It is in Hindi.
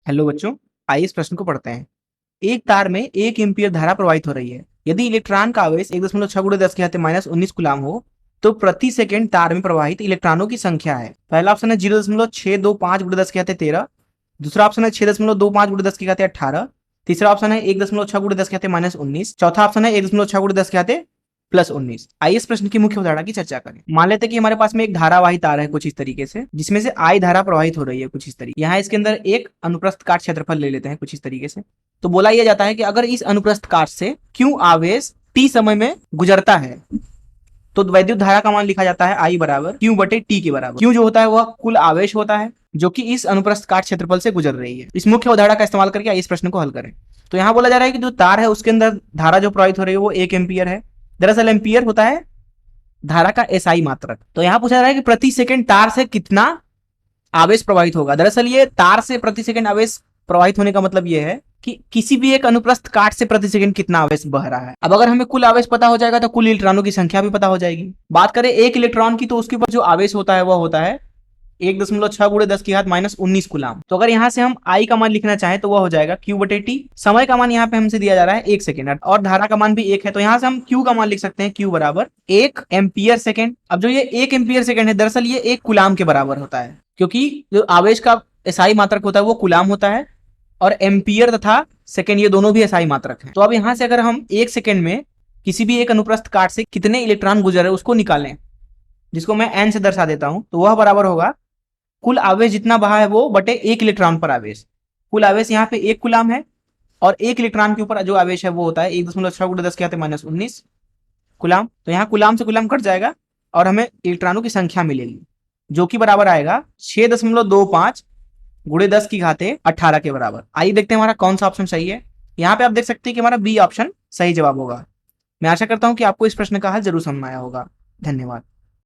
हेलो बच्चों, आइए इस प्रश्न को पढ़ते हैं। एक तार में 1 एम्पीयर धारा प्रवाहित हो रही है। यदि इलेक्ट्रॉन का आवेश 1.6 × 10⁻⁹ माइनस 19 तो प्रति सेकंड तार में प्रवाहित इलेक्ट्रॉनों की संख्या है। पहला ऑप्शन है 0.625 × 10⁻⁻, दूसरा ऑप्शन है 6.25 × 10⁻⁸, तीसरा ऑप्शन है 1.6 × 10⁻⁻−19, चौथा ऑप्शन है 1.6 × 10⁻+19। आइए इस प्रश्न की मुख्य अवधारणा की चर्चा करें। मान लेते हैं कि हमारे पास में एक धारावाही तार है कुछ इस तरीके से, जिसमें से आई धारा प्रवाहित हो रही है कुछ इस तरीके। यहाँ इसके अंदर एक अनुप्रस्थ काट क्षेत्रफल ले लेते हैं कुछ इस तरीके से। तो बोला यह जाता है कि अगर इस अनुप्रस्थ काट से क्यू आवेश टी समय में गुजरता है तो वैद्युत धारा का मान लिखा जाता है आई बराबर क्यू बटे टी के बराबर। क्यू जो होता है वह कुल आवेश होता है जो कि इस अनुप्रस्थ काट क्षेत्रफल से गुजर रही है। इस मुख्य अवधारणा का इस्तेमाल करके इस प्रश्न को हल करें। तो यहाँ बोला जा रहा है कि जो तार है उसके अंदर धारा जो प्रवाहित हो रही है वो 1 एम्पीयर है। दरअसल एम्पीयर होता है धारा का एसआई मात्रक। तो यहाँ पूछा जा रहा है कि प्रति सेकंड तार से कितना आवेश प्रवाहित होगा। दरअसल ये तार से प्रति सेकंड आवेश प्रवाहित होने का मतलब ये है कि किसी भी एक अनुप्रस्थ काट से प्रति सेकंड कितना आवेश बह रहा है। अब अगर हमें कुल आवेश पता हो जाएगा तो कुल इलेक्ट्रॉनों की संख्या भी पता हो जाएगी। बात करें एक इलेक्ट्रॉन की तो उसके ऊपर जो आवेश होता है वह होता है 1.6 × 10⁻⁻19 कूलाम। तो अगर यहाँ से हम आई का मान लिखना चाहें तो वह हो जाएगा क्यू बटे टी। समय का मान यहाँ पे हमसे दिया जा रहा है 1 सेकेंड और धारा का मान भी 1 है, तो यहाँ से हम क्यू का मान लिख सकते हैं क्यू बराबर 1 एम्पीयर सेकेंड। अब जो ये 1 एम्पीयर सेकेंड है दरअसल ये 1 कूलाम के बराबर होता है, क्योंकि जो आवेश का एसआई मात्रक होता है वो कूलाम होता है और एम्पीयर तथा सेकेंड ये दोनों भी एसआई मात्रक हैं। तो अब यहाँ से अगर हम 1 सेकेंड में किसी भी एक अनुप्रस्थ काट से कितने इलेक्ट्रॉन गुजरे उसको निकालें, जिसको मैं एन से दर्शा देता हूं, तो वह बराबर होगा कुल आवेश जितना बहा है वो बटे 1 इलेक्ट्रॉन पर आवेश। कुल आवेश यहाँ पे 1 कूलाम है और 1 इलेक्ट्रॉन के ऊपर जो आवेश है वो होता है 1.6 × 10⁻⁻19 कूलाम। तो यहाँ कूलाम से कूलाम कट जाएगा और हमें इलेक्ट्रॉनों की संख्या मिलेगी जो कि बराबर आएगा 6.25 × 10⁻18 के बराबर। आइए देखते हैं हमारा कौन सा ऑप्शन सही है। यहाँ पे आप देख सकते हैं कि हमारा बी ऑप्शन सही जवाब होगा। मैं आशा करता हूं कि आपको इस प्रश्न का हल जरूर समझ में आया होगा। धन्यवाद।